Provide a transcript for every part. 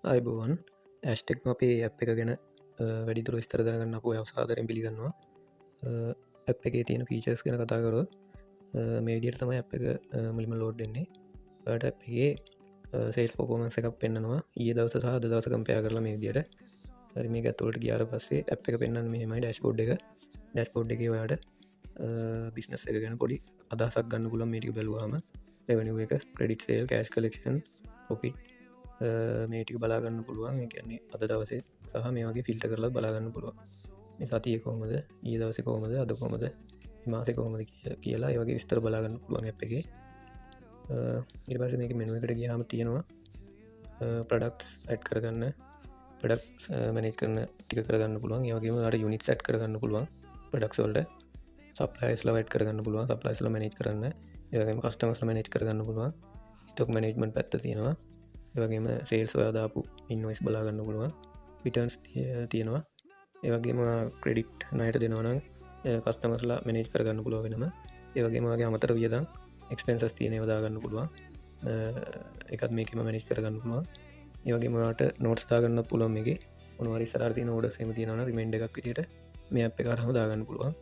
අයිබෝවන් ඇස්ටෙක්ම අපේ ඇප් එක ගැන වැඩිදුර ස්තර දරගන්න අප අවසාදරෙන් පිළිගන්නවා ඇප් එකේ තියෙන ෆීචර්ස් ගැන කතාකරොත් මේ විදියට තමයි ඇප් එක මුලිම ලෝඩ් දෙන්නේ ට ඇගේ සේල් පොපෝමන්ස එකක් පෙන්න්නවා ඒ දවස සහ දවස කම්පයා කරලා මේ විදියට හරි මේ ඇතුලට ගියාර පස්සේ ඇප් එක පෙන්න්න මෙමයි ඩස්පෝඩ් එක ඩස්පෝඩ් එක වාට බිස්නස් එක ගැන පොඩි අදසක් ගන්න පුලන් මේටික බැලවාම රෙවනිුව එක ක්‍රඩිට් සේල් කෑස් කලෙක්ෂන් පොපිට් මේටික බලාගන්න පුළුවන් කියන්නේ අද දවසේ සහ මේ වගේ ෆිල්ට කරලා බලාගන්න පුළුවන් මේ සතිය කොහොමද ඒ දවස කොහොමද අද කොමද මාසෙ කොහොමද කියලා ඒවගේ විස්තර බලාගන්න පුළුවන් ඇ් එක ඉට පස මේක මෙනුවකට ගහම තියෙනවා ප්‍රඩක්ස් ඇඩ් කරගන්න පඩක් මැනේජ් කරන ටික කරගන්න පුළුවන් ඒවගේම අට යුනික් සැට් කරගන්න පුළුවන් පඩක්සොල්ට සප්ලයිස්ල වැඩ් කරගන්න පුළුවන් සප්ලයිස්ල මනේජ් කරන්න ඒවගේම කස්ටමස්ල මනේජ් කරගන්න පුළුවන් ස්ටොක් මනේජ්මට පැත්ත තියෙනවා ඒවගේම සේල්ස් ඔයාදාපු ඉන්වයිස් බලාගන්න පුළුවන් පිටන්ස් තියෙනවා ඒවගේම ක්‍රඩිට් නයට දෙනවනම් කස්ටමස්ලා මනේජ් කරගන්න පුළුව වෙනම ඒවගේමගේ අමතර වියදම් එක්ස්පෙන්සස් තියන යොදාගන්න පුළුවන් එකත් මේකම මනේජ් කරගන්න පුළුවන් ඒවගේමට නෝට්ස් දාගන්න පුළුවන් මේ ඔනවරි සරති නෝඩ සේම තියෙනවන රිමෙන්ඩ එකක් විට මේ අප කරහම දාගන්න පුළුවන්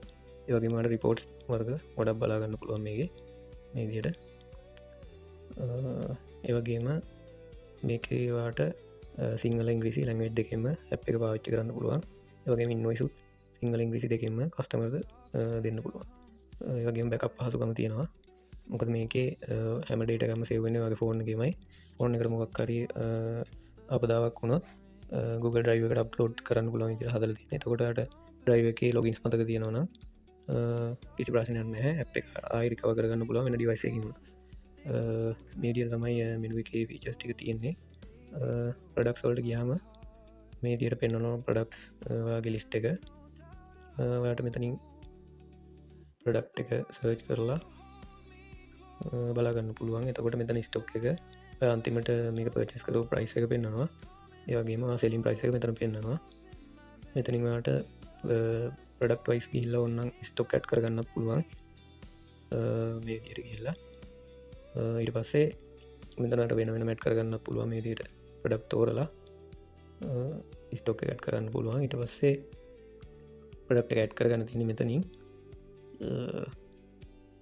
ඒවගේමට රිපෝට්ස් වර්ග ගොඩක් බලාගන්න පුළුවන් මේ දියට ඒවගේම මේකවාට සිංහල ඉංග්‍රීසි ලැංවෙට් දෙකෙම ඇප් එක පාච්චි කරන්න පුළුවන් ඒවගේ ඉන්වයිසුත් සිංහල ඉංග්‍රීසි දෙකෙම කස්ටමර්ද දෙන්න පුළුවන් ඒවගේ බැකප් පහසුකම තියෙනවා මොකද මේකේ හැම ඩේටකම සේවන්න වගේ ෆෝර්න්ගේමයි ෆෝර්න එකට මොක්කරි අපදාවක් වුණොත් Google ඩ්‍රයිව එකට අප්ලෝඩ් කරන්න පුළුවන් විදිහට හදලා තියෙනවා. එතකොටට ඩ්‍රයිව එකේ ලොගින්ස් මතක තියෙනවා නම් කිසි ප්‍රශ්නයක් නැහැ. ඇප් එක ආයෙ රිකවර් කරගන්න පුළුවන් වෙන ඩිවයිස් එකකින්. මේ විදිහට තමයි මෙනු එකේ ෆීචර්ස් ටික තියෙන්නේ. ප්‍රොඩක්ට්ස් වලට ගියාම මේ විදිහට පෙන්වනවා ප්‍රොඩක්ට්ස් වාගේ ලිස්ට් එක. ඔයාලට මෙතනින් ප්‍රොඩක්ට් එක සර්ච් කරලා බලාගන්න පුළුවන්. එතකොට මෙතන ස්ටොක් එක අන්තිමට මේක පර්චේස් කරපු ප්‍රයිස් එක පෙන්වනවා. ඒ වගේම සෙලින් ප්‍රයිස් එක මෙතන පෙන්වනවා. මෙතනින් ඔයාලට ප්‍රොඩක්ට් වයිස් ගිහිල්ලා ඕනනම් ස්ටොක් ඇඩ් කරගන්න පුළුවන්. මේ විදිහට ගිහිල්ලා ඊට පස්සේ මෙතනට වෙන වෙනම ඇඩ් කරගන්න පුළුවන් මේ විදිහට ප්‍රොඩක්ට් තෝරලා ස්ටොක් එක ඇඩ් කරන්න පුළුවන්. ඊට පස්සේ ප්‍රොඩක්ට් එක ඇඩ් කරගන්න තියෙන්නේ මෙතනින්.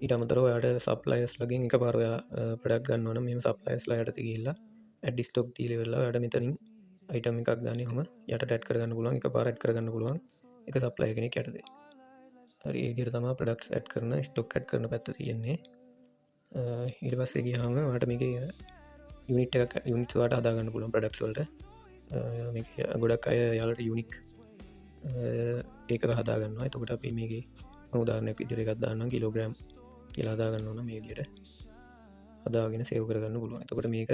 ඊට අමතරව ඔයාට සප්ලයර්ස් ලගෙන් එකපාර ඔයා ප්‍රොඩක්ට් ගන්න ඕන මෙහෙම සප්ලයර්ස්ලා යටතේ ගිහිල්ලා ඇඩ් ස්ටොක් දීලා ඉවරලා ඔයාට මෙතනින් අයිටම් එකක් ගන්න ඔහම යටට ඇඩ් කරගන්න පුළුවන් එකපාර ඇඩ් කරගන්න පුළුවන් එක සප්ලයර් කෙනෙක් යටතේ. හරි ඒ විදිහට තමයි ප්‍රොඩක්ට්ස් ඇඩ් කරන ස්ටොක් ඇඩ් කරන පැත්ත තියෙන්නේ. ඊට පස්සේ ගියාම ඔයාට මේකේ යුනිට් එකක් යුනිට්ස් වලට හදා ගන්න පුළුවන් ප්‍රොඩක්ට්ස් වලට. මේක ගොඩක් අය යාලට යුනික් ඒක හදා ගන්නවා. එතකොට අපි මේකේ උදාහරණයක් විදිහට එකක් දාන්නම් කිලෝග්‍රෑම් කියලා හදාගන්න ඕන මේ විදිහට හදාගෙන සේව් කරගන්න පුළුවන්. එතකොට මේක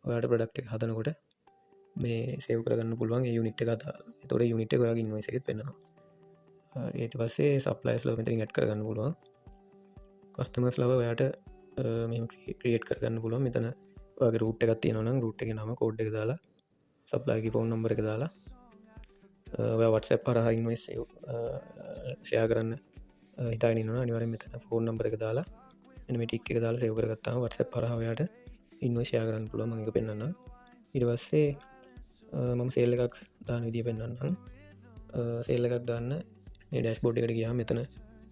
ඔයාලට ප්‍රොඩක්ට් එක හදනකොට මේ සේව් කරගන්න පුළුවන් ඒ යුනිට් එක අදාලා. එතකොට යුනිට් එක ඔයාගේ ඉන්වොයිස් එකෙත් පෙන්නනවා. ඊට පස්සේ සප්ලයර්ස්ලා මෙතනින් ඇඩ් කරගන්න පුළුවන්. කස්ටමර්ස්ලා ඔයාට මෙහෙම ක්‍රියේට් කරගන්න පුළුවන්. මෙතන ඔයාගේ රූට් එකක් තියෙනවා නම් රූට් එකේ නම කෝඩ් එක දාලා සප්ලයර්ගේ ෆෝන් නම්බර් එක දාලා ඔයා WhatsApp හරහා ඉන්වොයිස් ෂෙයා කරන්න හිතාගෙන ඉන්නවා. අනිවාර්යෙන් මෙතන ෆෝන් නම්බර් එක දාලා මෙන්න මේ ටික් එක දාලා සේව් කරගත්තාම WhatsApp හරහා ඔයාට ඉන්වොයිස් ෂෙයා කරන්න පුළුවන්. මම ඒක පෙන්නන්නම්. ඊට පස්සේ මම සේල් එකක් දාන විදිය පෙන්නන්නම්. සේල් එකක් දාන්න මේ ඩෑෂ්බෝඩ් එකට ගියාම මෙතන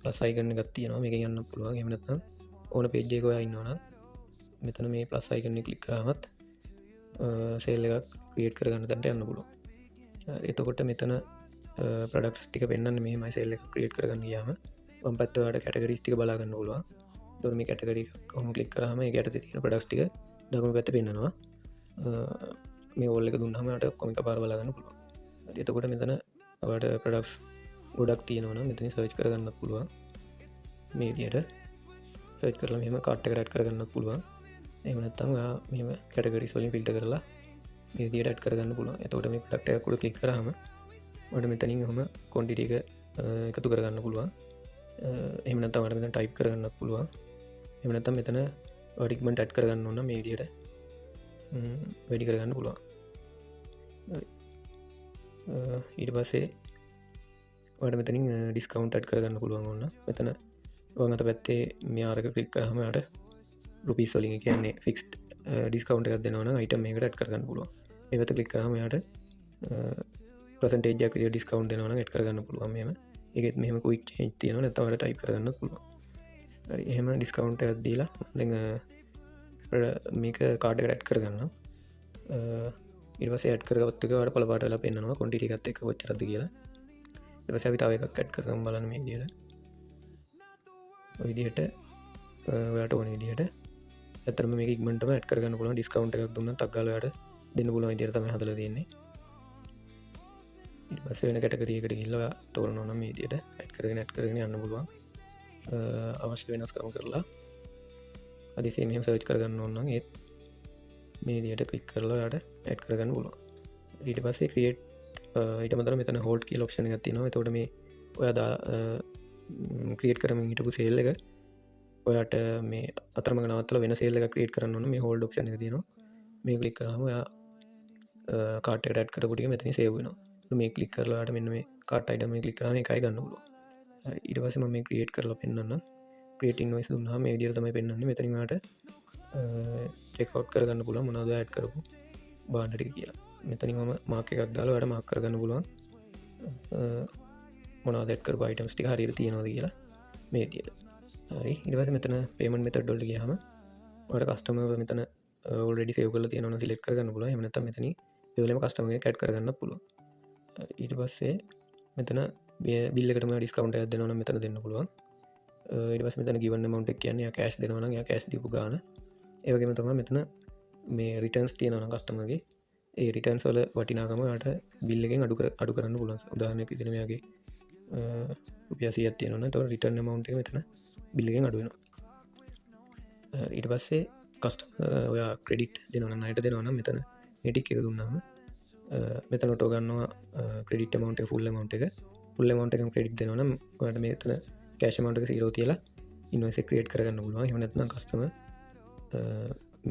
ප්ලස් අයිකන් එකක් තියෙනවා. මේකෙන් යන්න පුළුවන්. එහෙම නැත්නම් ඕන පේජ් එකක ඔයා ඉන්නවා නම් මෙතන මේ ප්ලස් අයිකන් එක ක්ලික් කරාමත් සේල් එකක් ක්‍රියේට් කරගන්න තැනට යන්න පුළුවන්. එතකොට මෙතන ප්‍රොඩක්ට්ස් ටික පෙන්වන්නේ මෙහෙමයි. සේල් එකක් ක්‍රියේට් කරගන්න ගියාම වම් පැත්ත ඔයාලට කැටගරිස් ටික බලා ගන්න පුළුවන්. එතකොට මේ කැටගරි එක කොහොම ක්ලික් කරාම ඒක යටතේ තියෙන ප්‍රොඩක්ට්ස් ටික දකුණු පැත්තේ පෙන්නනවා. මේ ඕල් එක දුන්නාම ඔයාලට ඔක්කොම එකපාර බලා ගන්න පුළුවන්. හරි එතකොට මෙතන ඔයාලට ප්‍රොඩක්ට්ස් ගොඩක් තියෙනවා නම් මෙතන සර්ච් කරගන්නත් පුළුවන්. මේ විදිහට සර්ච් කරලා මෙහෙම කාට් එකට ඇඩ් කරගන්නත් පුළුවන්. එහෙම නැත්නම් ඔයා මෙහෙම කැටගරිස් වලින් ෆිල්ටර් කරලා මේ විදිහට ඇඩ් කරගන්න පුළුවන්. එතකොට මේ ප්‍රොඩක්ට් එකක් උඩ ක්ලික් කරාම ඔයාලට මෙතනින් ඔහම ක්වොන්ටිටි එක එකතු කරගන්න පුළුවන්. එහෙම නැත්නම් ඔයාලට මෙතන ටයිප් කරගන්නත් පුළුවන්. එහෙම නැත්නම් මෙතන රිකමන්ඩ් ඇඩ් කරගන්න ඕන මේ විදිහට වැඩි කරගන්න පුළුවන්. ඊට පස්සේ ඔයාලට මෙතනින් ඩිස්කවුන්ට් ඇඩ් කරගන්න පුළුවන් ඕන. මෙතන වම් අත පැත්තේ මේ ආරක ක්ලික් කරාම ඔයාලට රුපීස් වලින් කියන්නේ ෆික්ස්ඩ් ඩිස්කවුන්ට් එකක් දෙනවා නම් අයිටම් එකකට ඇඩ් කරගන්න පුළුවන්. එවත කලික් කරම යාට ප්‍රසන්ටේජක් ඩිස්කවන්් දෙනවන එට කරගන්න පුළුවන් මෙම එකත් මෙම කුයික් තියෙන නැතවට ටයි් කරන්න පුළුවන් එහෙම ඩිස්කවන්ට ඇදදීලා මේක කාඩ රැට් කරගන්න ඉවස ඇට කරගත්තක වට පලපාටල පෙන්න්නවා කොටිගත් එක ොච්චරද කියලා එවස විතාව එකක් කැට් කරම් බලන මේ දියට විදිහට ඔයාට ඕන විදිහට ඇතරම මේ ඉක්මට ඇට කරගන්න පුල ඩිස්කවන්ට එකක් දුන්න තක්ගලට දෙන්න පුල විදිරතම හදල තියන්නේ පස වෙන කැටකරියකට ගිල්ලා තෝරන නම් මේදියට ඇත් කරගෙන ඇත් කරගෙන යන්න පුළුවන් අවශ්‍ය වෙනස්කම කරලා අදිසේ මෙම සර්ච් කරගන්න ඔන්න ඒත් මේ දියට කලික් කරලා යට ඇඩ් කරගන්න පුළුවන් ඊට පස්සේ ක්‍රියට් ඊට මතර මෙතන හෝල්ඩ් කියල ඔප්ෂන් එකක් තියෙනවා එතකොට මේ ඔයාදා ක්‍රියට් කරමින් හිටපු සේල් එක ඔයාට මේ අතරම නවත්තල වෙන සේල් එක ක්‍රියට් කරන්න ඕන මේ හෝල්ඩ් ඔප්ෂන් එක තියෙනවා මේ ක්ලික් කරාම ඔයා කාට ඇඩ් කරපුටිය මෙතන සේව් වෙනවා මේ ක්ලික් කරලාට මෙන්න මේ කාට අයිටම ක්ලික් කරාම එකයි ගන්න පුළුවන් ඊට පස්සේ මම මේ ක්‍රියේට් කරලා පෙන්නන්න ක්‍රියේට් ඉන්වොයිස් දුන්නාම මේ විදිහට තමයි පෙන්වන්නේ මෙතනින් ඔයාලට චෙක් අවුට් කරගන්න පුළුවන් මොනවද ඇඩ් කරපු බාණ්ඩ ටික කියලා මෙතනින් මම මාක් එකක් දාලා ඔයාලට මාක් කරගන්න පුළුවන් මොනවද ඇඩ් කරපු අයිටම්ස් ටික හරියට තියෙනවද කියලා මේ විදිහට හරි ඊට පස්සේ මෙතන පේමන්ට් මෙතඩ් වලට ගියාම ඔයාලට කස්ටමර් මෙතන already save කරලා තියෙනවා නම් select කරගන්න පුළුවන් එහෙම නැත්නම් මෙතනින් ඒ වෙලෙම කස්ටමර් කෙනෙක් ඇඩ් කරගන්න පුළුවන් ඊට පස්සේ මෙතන බිල් එකටම ඩිස්කවුන්ට් එකක් දෙනවා නම් මෙතන දෙන්න පුළුවන් ඊට පස්සේ මෙතන given amount එක කියන්නේ යා කෑෂ් දෙනවා නම් යා කෑෂ් දීපු ගාන ඒ වගේම තමයි මෙතන මේ රිටර්න්ස් තියෙනවා නම් කස්ටමර්ගේ ඒ රිටර්න්ස් වල වටිනාකම ඔයාලට බිල් එකෙන් අඩු කරන්න පුළුවන් උදාහරණයක් විදිහට මෙයාගේ රුපියල් 100ක් තියෙනවා නම් එතකොට රිටර්න් amount එක මෙතන බිල් එකෙන් අඩු වෙනවා ඊට පස්සේ කස්ටමර් ඔයා ක්‍රෙඩිට් දෙනවා නම් ණයට දෙනවා නම් මෙතන මේ ටික එක දුන්නාම මෙතන ඔටෝ ගන්නවා ක්‍රෙඩිට් amount එක ෆුල් amount එක ෆුල් amount එකම ක්‍රෙඩිට් දෙනවා නම් ඔයාලට මෙතන කෑෂ් amount එක 0 තියලා ඉන්වොයිස් එක ක්‍රියේට් කරගන්න පුළුවන් එහෙම නැත්නම් කස්ටමර්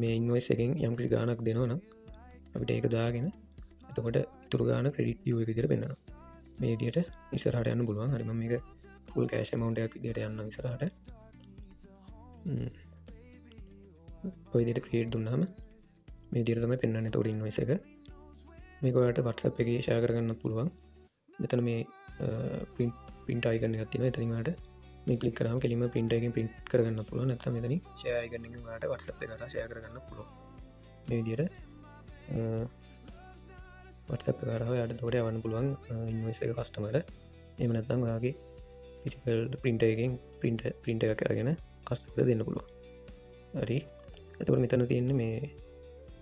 මේ ඉන්වොයිස් එකෙන් යම් කිසි ගාණක් දෙනවා නම් අපිට ඒක දාගෙන එතකොට ඉතුරු ගාණ ක්‍රෙඩිට් ඩියු එක විදිහට පෙන්නනවා මේ විදිහට ඉස්සරහට යන්න පුළුවන් හරි මම මේක ෆුල් කෑෂ් amount එකක් විදිහට යන්නම් ඉස්සරහට ඔය විදිහට ක්‍රියේට් දුන්නාම මේ විදිහට තමයි පෙන්වන්නේ එතකොට ඉන්වොයිස් එක මේක ඔයාලට WhatsApp එකේ ෂෙයා කරගන්නත් පුළුවන් මෙතන මේ print icon එකක් තියෙනවා එතනින් ඔයාලට මේ ක්ලික් කරාම කෙලින්ම print එකෙන් print කරගන්න පුළුවන් නැත්නම් මෙතනින් share icon එකෙන් ඔයාලට WhatsApp එකට share කරගන්න පුළුවන් මේ විදිහට WhatsApp එක කරා ඔයාලට එතකොට යවන්න පුළුවන් invoice එක customer ට එහෙම නැත්නම් ඔයාගේ physical printer එකෙන් print එකක් අරගෙන customer ට දෙන්න පුළුවන් හරි එතකොට මෙතන තියෙන්නේ මේ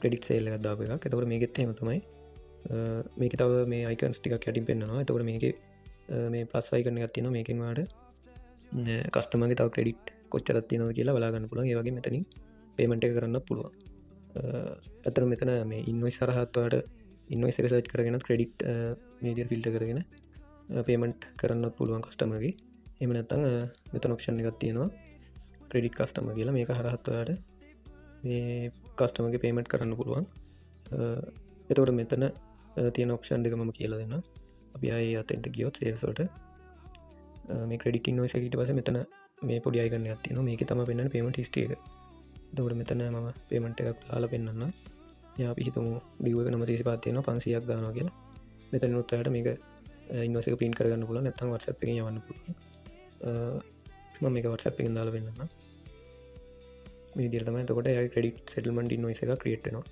credit sale එකක් දාපු එකක් එතකොට මේකෙත් එහෙම තමයි මේක තව මේ icons ටිකක් යටින් පෙන්නනවා එතකොට මේකේ මේ plus icon එකක් තියෙනවා මේකෙන් ඔයාලට කස්ටමර්ගේ තව ක්‍රෙඩිට් කොච්චරක් තියෙනවද කියලා බලා ගන්න පුළුවන් ඒ වගේ මෙතනින් පේමන්ට් එක කරන්න පුළුවන් අතන මෙතන මේ ඉන්වොයිස් හරහාත් ඔයාලට ඉන්වොයිස් එක සර්ච් කරගෙන ක්‍රෙඩිට් මේ විදිහට ෆිල්ටර් කරගෙන පේමන්ට් කරන්නත් පුළුවන් කස්ටමර්ගේ එහෙම නැත්නම් මෙතන ඔප්ෂන් එකක් තියෙනවා ක්‍රෙඩිට් කස්ටමර් කියලා මේක හරහාත් ඔයාලට මේ කස්ටමර්ගේ පේමන්ට් කරන්න පුළුවන් එතකොට මෙතන තියෙන ඔප්ෂන් දෙක මම කියලා දෙන්නම් අපි ආයේ අතෙන්ට ගියොත් සේල්ස් වලට මේ ක්‍රෙඩිට් ඉන්වොයිස් එක ඊට පස්සේ මෙතන මේ පොඩි අයිකන් එකක් තියෙනවා මේකේ තමයි පෙන්නන්නේ පේමන්ට් හිස්ටරි එක. එතකොට මෙතන මම පේමන්ට් එකක් දාලා පෙන්නන්නම්. එයා අපි හිතමු ඩියු එක 935ක් තියෙනවා 500ක් දානවා කියලා. මෙතන උත් ඔයාලට මේක ඉන්වොයිස් එක print කරගන්න පුළුවන් නැත්නම් WhatsApp එකෙන් යවන්න පුළුවන්. මම මේක WhatsApp එකෙන් දාලා පෙන්නන්නම්. මේ විදිහට තමයි එතකොට එයාගේ ක්‍රෙඩිට් සෙටල්මන්ට් ඉන්වොයිස් එක ක්‍රියේට් වෙනවා.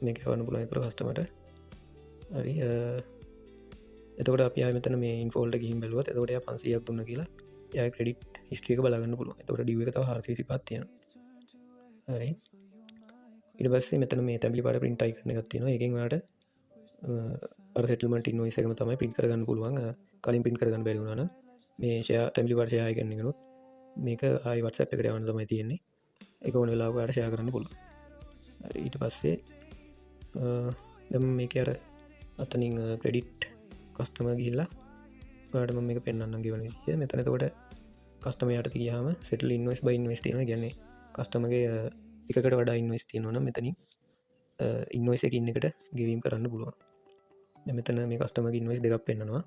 මේක යවන්න පුළුවන් ඒතර කස්ටමර්ට. හරි එතකොට අපි ආයෙ මෙතන මේ ඉන්ෆෝල්ට ගිහින් බැලුවත් එතකොට එයා 500ක් දුන්න කියලා එයා ක්‍රෙඩිට් හිස්ටරි එක බලා ගන්න පුළුවන්. එතකොට ඩියු එක තව 425ක් තියෙනවා. හරි. ඊට පස්සේ මෙතන මේ තැඹිලි පාට print icon එකක් තියෙනවා. ඒකෙන් ඔයාලට අර settlement invoice එකම තමයි print කරගන්න පුළුවන්. කලින් print කරගන්න බැරි වුණා නම් මේ share තැඹිලි පාට share icon එකනොත් මේක ආයෙ WhatsApp එකට යවන්න තමයි තියෙන්නේ. ඒක ඕන වෙලාවක ඔයාලට share කරන්න පුළුවන්. හරි ඊට පස්සේ දැන් මේකේ අර අතනින් ක්‍රෙඩිට් කස්ටමර් ගිහිල්ලා ඔයාලට මම මේක පෙන්නන්නම් ගෙවන විදිය. මෙතන එතකොට කස්ටමර් යට ගියාම settle invoice by invoice තියෙනවා. ඒ කියන්නේ කස්ටමර්ගේ එකකට වඩා invoice තියෙනවා නම් මෙතනින් invoice එක ඉන්න එකට ගෙවීම් කරන්න පුළුවන්. දැන් මෙතන මේ කස්ටමර්ගේ invoice දෙකක් පෙන්නනවා.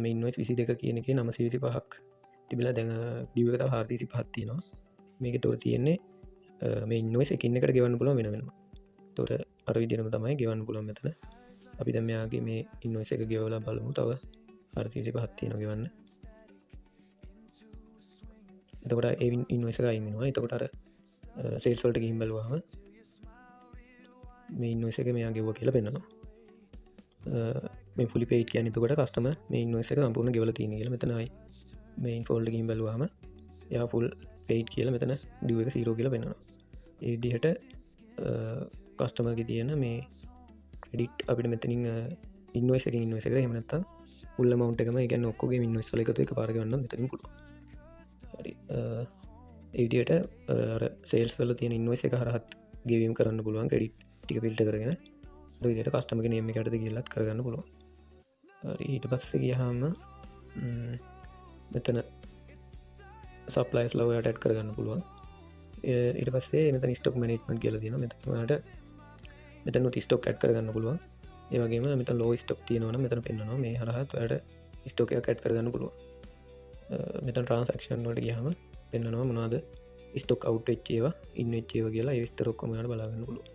මේ invoice 22 කියන එකේ 925ක් තිබිලා දැන් ඩියු එක තව 435ක් තියෙනවා. මේකේ තොර තියෙන්නේ මේ invoice එක ඉන්න එකට ගෙවන්න පුළුවන් වෙන වෙනම. එතකොට අර විදිහටම තමයි ගෙවන්න පුළුවන් මෙතන. අපි දැන් මෙයාගේ මේ ඉන්වොයිස් එක ගෙවලා බලමු. තව 435ක් තියෙනවා ගෙවන්න. එතකොට ඒ ඉන්වොයිස් එක අයින් වෙනවා. එතකොට අර සේල්ස් වලට ගිහින් බලුවාම මේ ඉන්වොයිස් එක මෙයා ගෙවුවා කියලා පෙන්නනවා. මේ fully paid කියන්නේ එතකොට කස්ටමර් මේ ඉන්වොයිස් එක සම්පූර්ණ ගෙවලා තියෙනවා කියලා. මෙතන ආයි මේන් ෆෝල්ඩර් ගිහින් බලුවාම එයා full paid කියලා මෙතන due එක 0 කියලා පෙන්නනවා. ඒ විදිහට කස්ටමර්ගේ තියෙන මේ ක්‍රෙඩිට් අපිට මෙතනින් ඉන්වොයිස් එකකින් ඉන්වොයිස් එකට එහෙම නැත්නම් full amount එකම ඒ කියන්නේ ඔක්කොගේම ඉන්වොයිස් වල එකතු එකපාර ගන්න මෙතනින් පුළුවන්. හරි. ඒ විදිහට අර සේල්ස් වල තියෙන ඉන්වොයිස් එක හරහත් ගෙවීම් කරන්න පුළුවන් ක්‍රෙඩිට් ටික ෆිල්ටර් කරගෙන අර විදිහට කස්ටමර්ගේ නේම් එක යටතේ ගිහලත් කරගන්න පුළුවන්. හරි. ඊට පස්සේ ගියාම මෙතන සප්ලයිස් ලව යට ඇඩ් කරගන්න පුළුවන්. ඊට පස්සේ මෙතන ස්ටොක් මැනේජ්මන්ට් කියලා තියෙනවා. මෙතන ඔයාලට මෙතන ස්ටොක් ඇඩ් කරගන්න පුළුවන්. ඒ වගේම මෙතන ලෝ ස්ටොක් තියෙනවා නම් මෙතන පෙන්නනවා මේ හරහා ඔයාලට ස්ටොක් එකක් ඇඩ් කරගන්න පුළුවන්. මෙතන ට්‍රාන්සැක්ෂන් වලට ගියාම පෙන්නනවා මොනවද ස්ටොක් අවුට් වෙච්ච ඒවා ඉන් වෙච්ච ඒවා කියලා ඒ විස්තර ඔක්කොම ඔයාලට බලා ගන්න පුළුවන්.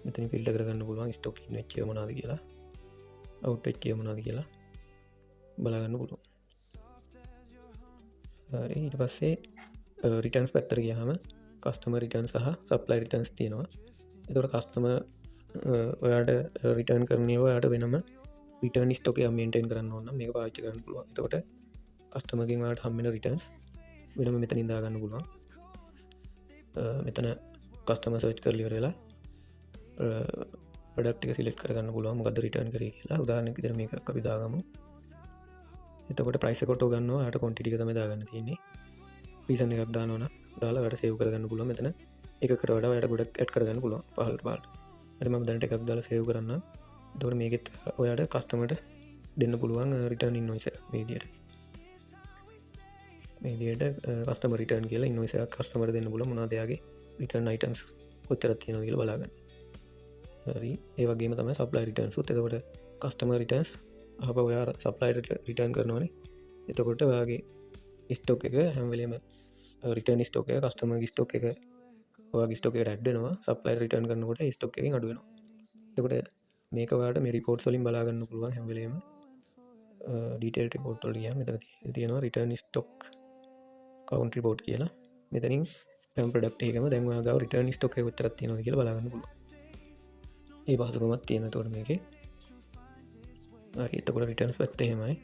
මෙතන ෆිල්ටර් කරගන්න පුළුවන් ස්ටොක් ඉන් වෙච්ච ඒවා මොනවද කියලා අවුට් වෙච්ච ඒවා මොනවද කියලා බලා ගන්න පුළුවන්. හරි. ඊට පස්සේ රිටර්න්ස් පැත්තට ගියාම කස්ටමර් රිටර්න් සහ සප්ලයි රිටර්න්ස් තියෙනවා. එතකොට කස්ටමර් ඔයාට රිටර්න් කරන්නේ ඔයාට වෙනම රිටර්න් ස්ටොක් එක මේන්ටේන් කරන්න ඕන නම් මේක පාවිච්චි කරන්න පුළුවන්. එතකොට කස්ටමර්ගෙන් ඔයාලට හම්බ වෙන රිටර්න්ස් වෙනම මෙතනින් දා ගන්න පුළුවන්. මෙතන කස්ටමර් සර්ච් කරලා ඉවර වෙලා ප්‍රොඩක්ට් එක සිලෙක්ට් කරගන්න පුළුවන් මොකද්ද රිටර්න් කරේ කියලා. උදාහරණයක් විදිහට මේකක් අපි දාගමු. එතකොට ප්‍රයිස් එක ඔටෝ ගන්නවා. ඔයාලට ක්වොන්ටිටි එක තමයි දාගන්න තියෙන්නේ. රීසන් එකක් දානවා නම් දාලා ඔයාලට සේව් කරගන්න පුළුවන්. මෙතන එකකට වඩා ඔයාලට ගොඩක් ඇඩ් කරගන්න පුළුවන් පහළට. හරි. මම දැනට එකක් දාලා සේව් කරන්නම්. එතකොට මේකෙත් ඔයාලට කස්ටමර්ට දෙන්න පුළුවන් රිටර්න් ඉන්වොයිස් එක මේ විදිහට. මේ විදිහට කස්ටමර් රිටර්න් කියලා ඉන්වොයිස් එකක් කස්ටමර්ට දෙන්න පුළුවන්. මොනවද එයාගේ රිටර්න් අයිටම්ස් කොච්චරක් තියෙනවද කියලා බලාගන්න. හරි. ඒ වගේම තමයි සප්ලයි රිටර්න්ස් උත්. එතකොට කස්ටමර් රිටර්න්ස් ආපහු ඔයා සප්ලයිට රිටර්න් කරනවනේ. එතකොට ඔයාගේ ස්ටොක් එක හැම වෙලේම රිටර්න් ස්ටොක් එක කස්ටමර්ගේ ස්ටොක් එක ඔයාගේ ස්ටොක් එකට ඇඩ් වෙනවා. සප්ලයි රිටර්න් කරනකොට ස්ටොක් එකෙන් අඩු වෙනවා. එතකොට මේක ඔයාලට මේ රිපෝට්ස් වලින් බලා ගන්න පුළුවන් හැම වෙලේම. ඩීටේල් රිපෝට් වල ගියාම මෙතන තියෙනවා රිටර්න් ස්ටොක් කවුන්ට් රිපෝට් කියලා. මෙතනින් හැම ප්‍රොඩක්ට් එකකම දැන් ඔයා ගාව රිටර්න් ස්ටොක් එක කොච්චරක් තියෙනවද කියලා බලා ගන්න පුළුවන්. ඒ පහසුකමක් තියෙනවා එතකොට මේකේ. හරි. එතකොට රිටර්න්ස් පැත්ත එහෙමයි.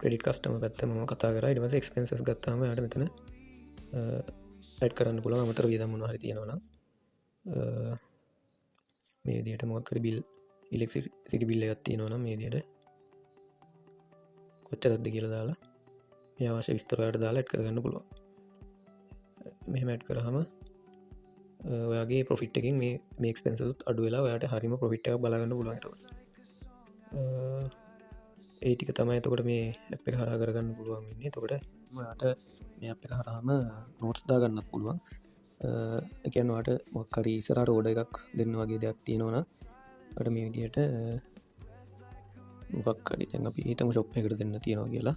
ක්‍රෙඩිට් කස්ටමර් පැත්ත මම කතා කරා. ඊට පස්සේ එක්ස්පෙන්සස් ගත්තාම යාට මෙතන ඇඩ් කරන්න පුළුවන් අමතර වියදම් මොනවා හරි තියෙනවා නම් මේ විදිහට මොකක් හරි බිල් ඉලෙක්ට්‍රිසිටි බිල් එකක් තියෙනවා නම් මේ විදිහට කොච්චරද කියලා දාලා මේ අවශ්‍ය විස්තර වලට දාලා ඇඩ් කරගන්න පුළුවන්. මෙහෙම ඇඩ් කරාම ඔයාගේ ප්‍රොෆිට් එකකින් මේ එක්ස්පෙන්සස් උත් අඩු වෙලා ඔයාට හරියම ප්‍රොෆිට් එකක් බලා ගන්න පුළුවන්. එතකොට ඒ ටික තමයි එතකොට මේ ඇප් එක හරහා කරගන්න පුළුවන් වෙන්නේ. එතකොට ඔයාට මේ ඇප් එක හරහාම නෝට්ස් දාගන්නත් පුළුවන්. ඒ කියන්නේ ඔයාට මොකක් හරි ඉස්සරහට ඕඩර් එකක් දෙන්න වගේ දෙයක් තියෙනවා නම් ඔයාට මේ විදිහට මොකක් හරි දැන් අපි හිතමු ෂොප් එකකට දෙන්න තියෙනවා කියලා.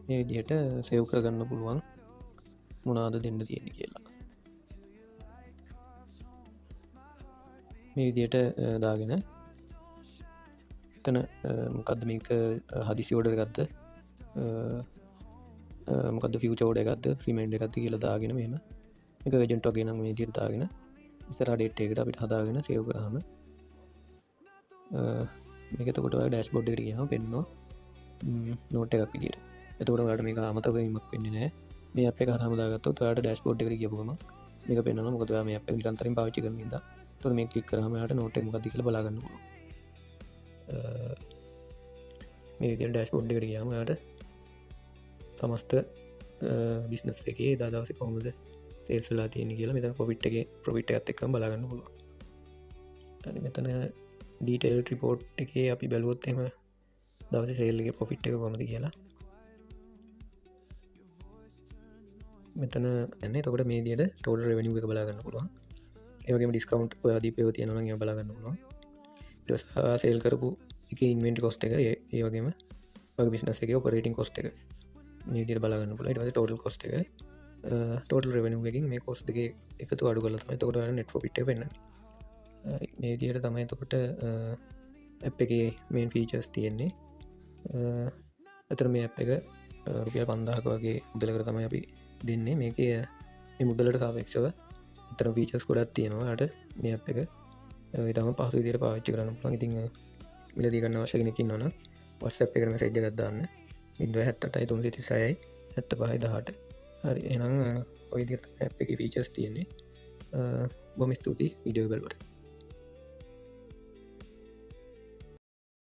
මේ විදිහට සේව් කරගන්න පුළුවන් මොනවාද දෙන්න තියෙන්නේ කියලා. මේ විදිහට දාගෙන එතන මොකද්ද මේක හදිසි ඕඩර් එකක්ද මොකද්ද ෆියුචර් ඕඩර් එකක්ද රිමයින්ඩර් එකක්ද කියලා දාගෙන මෙහෙම මේක ඒජන්ට් වගේ නම් මේ විදිහට දාගෙන ඉස්සරහ ඩේට් එකකට අපිට හදාගෙන සේව් කරාම මේක එතකොට ඔය ඩෑෂ්බෝඩ් එකට ගියාම පෙන්නනවා නෝට් එකක් විදිහට. එතකොට ඔයාලට මේක අමතක වීමක් වෙන්නේ නැහැ. මේ ඇප් එක හරහාම දාගත්තොත් ඔයාලට ඩෑෂ්බෝඩ් එකට ගියපු ගමන් මේක පෙන්නනවා. මොකද ඔයා මේ ඇප් එක නිරන්තරයෙන් පාවිච්චි කරන නිසා. එතකොට මේක ක්ලික් කරාම ඔයාලට නෝට් එක මොකක්ද කියලා බලා ගන්න පුළුවන්. මේ විදිහට ඩෑෂ්බෝඩ් එකට ගියාම ඔයාලට සමස්ත බිස්නස් එකේ එදා දවසේ කොහොමද සේල්ස් වෙලා තියෙන්නේ කියලා මෙතන ප්‍රොෆිට් එකත් එක්කම බලා ගන්න පුළුවන්. හරි. මෙතන ඩීටේල් රිපෝට් එකේ අපි බැලුවොත් එහෙම දවසේ සේල් එකේ ප්‍රොෆිට් එක කොහොමද කියලා මෙතන එන්නේ. එතකොට මේ විදිහට ටෝටල් රෙවෙනියු එක බලා ගන්න පුළුවන්. ඒ වගේම ඩිස්කවුන්ට් ඔයා දීපේව තියෙනවා නම් ඒව බලා ගන්න පුළුවන්. ඊට පස්සේ සේල් කරපු එකේ ඉන්වෙන්ටරි කොස්ට් එක ඒ වගේම ඔයාගේ බිස්නස් එකේ ඔපරේටින් කොස්ට් එක මේ විදිහට බලා ගන්න පුළුවන්. ඊට පස්සේ ටෝටල් කොස්ට් එක ටෝටල් රෙවනුවකින් මේ කොස් දෙක එකතු අඩු කල තමයි තකොට නෙට් පිට පෙන්න්න මේ දියට තමයි එතකොට ඇප් එක මේන් ෆීචස් තියෙන්නේ අතර මේ ඇප් එක රුපියල් 5000ක වගේ මුදලකට තමයි අපි දෙන්නේ මේක මුදලට සාපේක්ෂව අතර ෆීචස් ගොඩත් තියෙනවා අට මේ ඇප් එක තම පහසු විදියට පාවිච්චි කරන්න පුළන් ඉතින් මිලදී ගන්න වශගෙනකින් නොන වස්සප් එකරම සෙජ්ජ ගත්දාන්න ඉන්ද්‍ර 78යි 336යි 75යි 18 හරි එනම් ඔයිදිට ඇප් එක ෆීචස් තියෙන්නේ බොම ස්තුති විඩියෝ බලවට